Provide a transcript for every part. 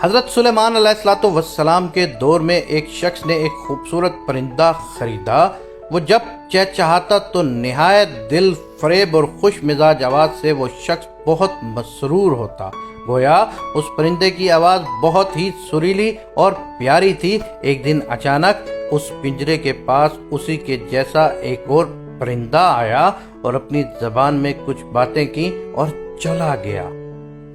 حضرت سلیمان علیہ السلام کے دور میں ایک شخص نے ایک خوبصورت پرندہ خریدا۔ وہ جب چہچہاتا تو نہایت دل فریب اور خوش مزاج آواز سے وہ شخص بہت مسرور ہوتا۔ گویا اس پرندے کی آواز بہت ہی سریلی اور پیاری تھی۔ ایک دن اچانک اس پنجرے کے پاس اسی کے جیسا ایک اور پرندہ آیا اور اپنی زبان میں کچھ باتیں کی اور چلا گیا۔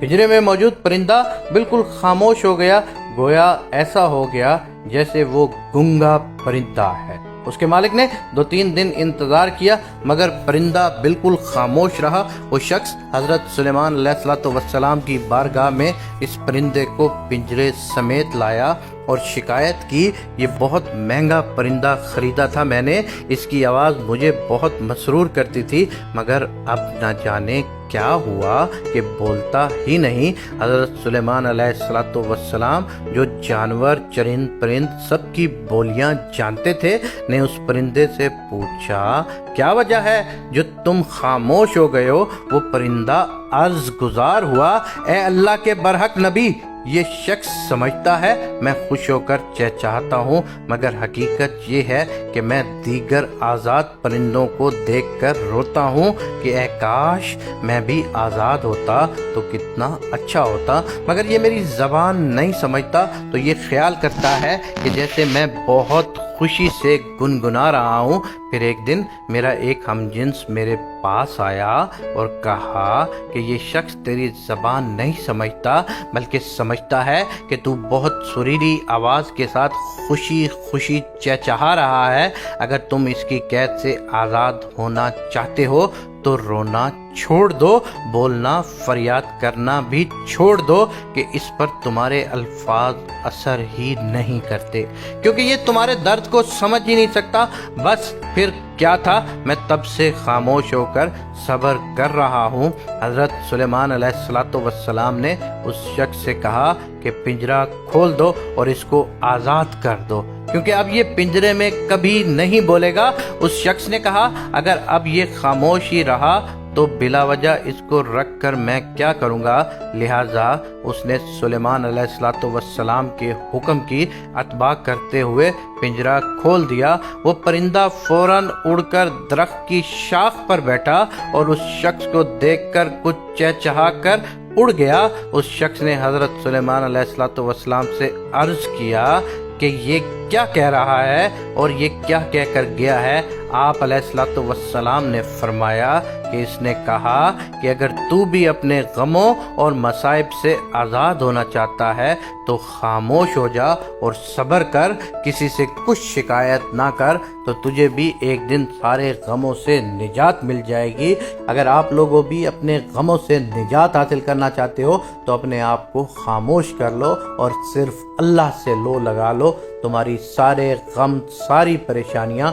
پنجرے میں موجود پرندہ بالکل خاموش ہو گیا، گویا ایسا ہو گیا جیسے وہ گنگا پرندہ ہے۔ اس کے مالک نے 2-3 دن انتظار کیا مگر پرندہ بالکل خاموش رہا۔ وہ شخص حضرت سلیمان علیہ السلام کی بارگاہ میں اس پرندے کو پنجرے سمیت لایا اور شکایت کی، یہ بہت مہنگا پرندہ خریدا تھا میں نے، اس کی آواز مجھے بہت مسرور کرتی تھی مگر اب نہ جانے کیا ہوا کہ بولتا ہی نہیں۔ حضرت سلیمان علیہ السلام جو جانور چرند پرند سب کی بولیاں جانتے تھے نے اس پرندے سے پوچھا، کیا وجہ ہے جو تم خاموش ہو گئے ہو؟ وہ پرندہ عرض گزار ہوا، اے اللہ کے برحق نبی، یہ شخص سمجھتا ہے میں خوش ہو کر چہچہاتا ہوں مگر حقیقت یہ ہے کہ میں دیگر آزاد پرندوں کو دیکھ کر روتا ہوں کہ اے کاش میں بھی آزاد ہوتا تو کتنا اچھا ہوتا، مگر یہ میری زبان نہیں سمجھتا تو یہ خیال کرتا ہے کہ جیسے میں بہت خوشی سے گنگنا رہا ہوں۔ پھر ایک دن میرا ایک ہم جنس میرے پاس آیا اور کہا کہ یہ شخص تیری زبان نہیں سمجھتا بلکہ سمجھتا ہے کہ تو بہت سریلی آواز کے ساتھ خوشی خوشی چہچہا رہا ہے۔ اگر تم اس کی قید سے آزاد ہونا چاہتے ہو تو رونا چھوڑ دو، بولنا فریاد کرنا بھی چھوڑ دو کہ اس پر تمہارے الفاظ اثر ہی نہیں کرتے، کیونکہ یہ تمہارے درد کو سمجھ ہی نہیں سکتا۔ بس پھر کیا تھا، میں تب سے خاموش ہو کر صبر کر رہا ہوں۔ حضرت سلیمان علیہ السلام نے اس شخص سے کہا کہ پنجرہ کھول دو اور اس کو آزاد کر دو، کیونکہ اب یہ پنجرے میں کبھی نہیں بولے گا۔ اس شخص نے کہا، اگر اب یہ خاموش ہی رہا تو بلا وجہ اس کو رکھ کر میں کیا کروں گا؟ لہٰذا اس نے سلیمان علیہ السلام کے حکم کی اتباع کرتے ہوئے پنجرہ کھول دیا۔ وہ پرندہ فوراً اڑ کر درخت کی شاخ پر بیٹھا اور اس شخص کو دیکھ کر کچھ چہچہا کر اڑ گیا۔ اس شخص نے حضرت سلیمان علیہ السلام سے عرض کیا کہ یہ کیا کہہ رہا ہے اور یہ کیا کہہ کر گیا ہے؟ آپ علیہ السلام نے فرمایا کہ اس نے کہا کہ اگر تو بھی اپنے غموں اور مصائب سے آزاد ہونا چاہتا ہے تو خاموش ہو جا اور صبر کر، کسی سے کچھ شکایت نہ کر تو تجھے بھی ایک دن سارے غموں سے نجات مل جائے گی۔ اگر آپ لوگوں بھی اپنے غموں سے نجات حاصل کرنا چاہتے ہو تو اپنے آپ کو خاموش کر لو اور صرف اللہ سے لو لگا لو، تمہاری سارے غم، ساری پریشانیاں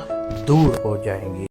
دور ہو جائیں گی۔